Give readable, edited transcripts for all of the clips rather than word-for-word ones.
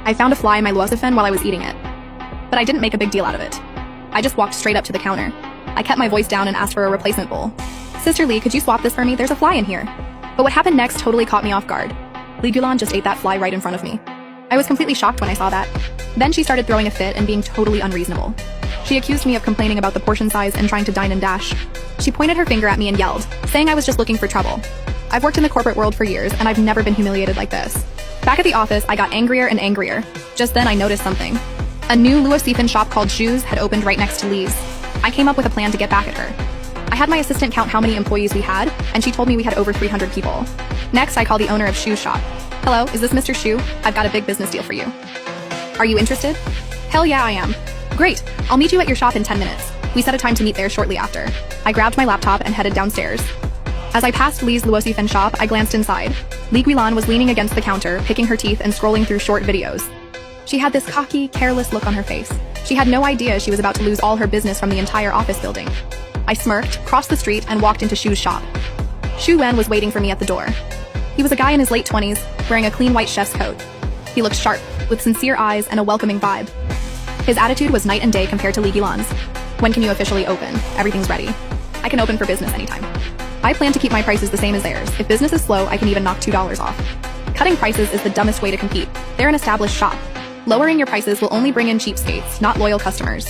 I found a fly in my luozifen while I was eating it. But I didn't make a big deal out of it. I just walked straight up to the counter. I kept my voice down and asked for a replacement bowl. "Sister Lee, could you swap this for me? There's a fly in here." But what happened next totally caught me off guard. Lee Gulan just ate that fly right in front of me. I was completely shocked when I saw that. Then she started throwing a fit and being totally unreasonable. She accused me of complaining about the portion size and trying to dine and dash. She pointed her finger at me and yelled, saying I was just looking for trouble. I've worked in the corporate world for years, and I've never been humiliated like this. Back at the office, I got angrier and angrier. Just then I noticed something. A new luozifen shop called Shoes had opened right next to Lee's. I came up with a plan to get back at her. I had my assistant count how many employees we had, and she told me we had over 300 people. Next, I called the owner of Shoes shop. "Hello, is this Mr. Shu? I've got a big business deal for you. Are you interested?" "Hell yeah, I am." "Great, I'll meet you at your shop in 10 minutes. We set a time to meet there shortly after." I grabbed my laptop and headed downstairs. As I passed Lee's luozifen shop, I glanced inside. Lee Guilan was leaning against the counter, picking her teeth and scrolling through short videos. She had this cocky, careless look on her face. She had no idea she was about to lose all her business from the entire office building. I smirked, crossed the street, and walked into Shu's shop. Shu Wen was waiting for me at the door. He was a guy in his late 20s, wearing a clean white chef's coat. He looked sharp, with sincere eyes and a welcoming vibe. His attitude was night and day compared to Lee Guilan's. "When can you officially open? Everything's ready. I can open for business anytime. I plan to keep my prices the same as theirs. If business is slow, I can even knock $2 off." Cutting prices is the dumbest way to compete. They're an established shop. Lowering your prices will only bring in cheapskates, not loyal customers.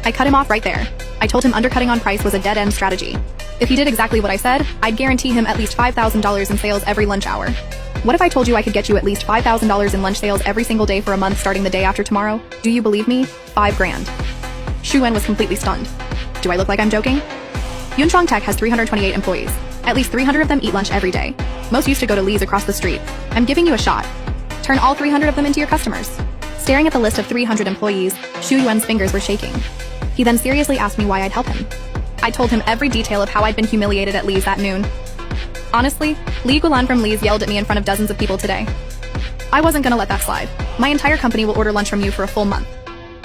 I cut him off right there. I told him undercutting on price was a dead-end strategy. If he did exactly what I said, I'd guarantee him at least $5,000 in sales every lunch hour. What if I told you I could get you at least $5,000 in lunch sales every single day for a month starting the day after tomorrow? Do you believe me? $5 grand. Shu Wen was completely stunned. Do I look like I'm joking? Yunchuang Tech has 328 employees. At least 300 of them eat lunch every day. Most used to go to Lee's across the street. I'm giving you a shot. Turn all 300 of them into your customers. Staring at the list of 300 employees, Shu Yuan's fingers were shaking. He then seriously asked me why I'd help him. I told him every detail of how I'd been humiliated at Lee's that noon. Honestly, Lee Gulan from Lee's yelled at me in front of dozens of people today. I wasn't gonna let that slide. My entire company will order lunch from you for a full month.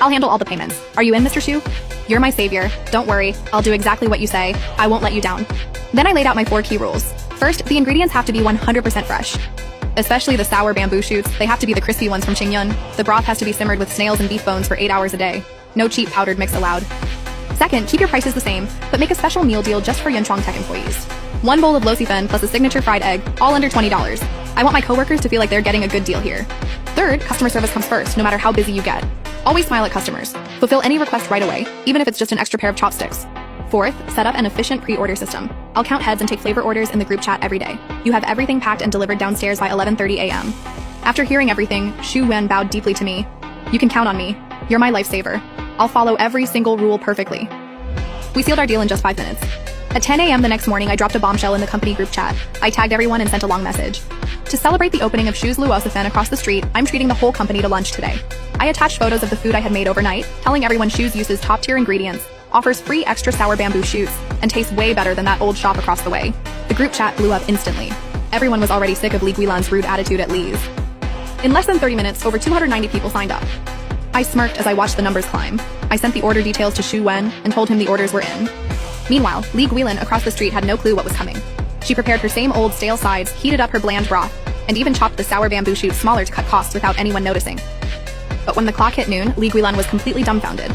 I'll handle all the payments. Are you in, Mr. Shu? You're my savior. Don't worry, I'll do exactly what you say. I won't let you down. Then I laid out my 4 key rules. First, the ingredients have to be 100% fresh. Especially the sour bamboo shoots, they have to be the crispy ones from Qingyun. The broth has to be simmered with snails and beef bones for 8 hours a day. No cheap powdered mix allowed. Second, keep your prices the same, but make a special meal deal just for Yunchuang Tech employees. 1 bowl of luozifen plus a signature fried egg, all under $20. I want my coworkers to feel like they're getting a good deal here. Third, customer service comes first, no matter how busy you get. Always smile at customers. Fulfill any request right away, even if it's just an extra pair of chopsticks. Fourth, set up an efficient pre-order system. I'll count heads and take flavor orders in the group chat every day. You have everything packed and delivered downstairs by 11:30 a.m. After hearing everything, Shu Wen bowed deeply to me. "You can count on me. You're my lifesaver. I'll follow every single rule perfectly." We sealed our deal in just 5 minutes. At 10 a.m. the next morning, I dropped a bombshell in the company group chat. I tagged everyone and sent a long message. To celebrate the opening of Shu's luozifen across the street, I'm treating the whole company to lunch today. I attached photos of the food I had made overnight, telling everyone Shu's uses top-tier ingredients, offers free extra sour bamboo shoots, and tastes way better than that old shop across the way. The group chat blew up instantly. Everyone was already sick of Lee Guilan's rude attitude at Lee's. In less than 30 minutes, over 290 people signed up. I smirked as I watched the numbers climb. I sent the order details to Shu Wen and told him the orders were in. Meanwhile, Lee Guilan across the street had no clue what was coming. She prepared her same old stale sides, heated up her bland broth, and even chopped the sour bamboo shoots smaller to cut costs without anyone noticing. But when the clock hit noon, Lee Guilan was completely dumbfounded.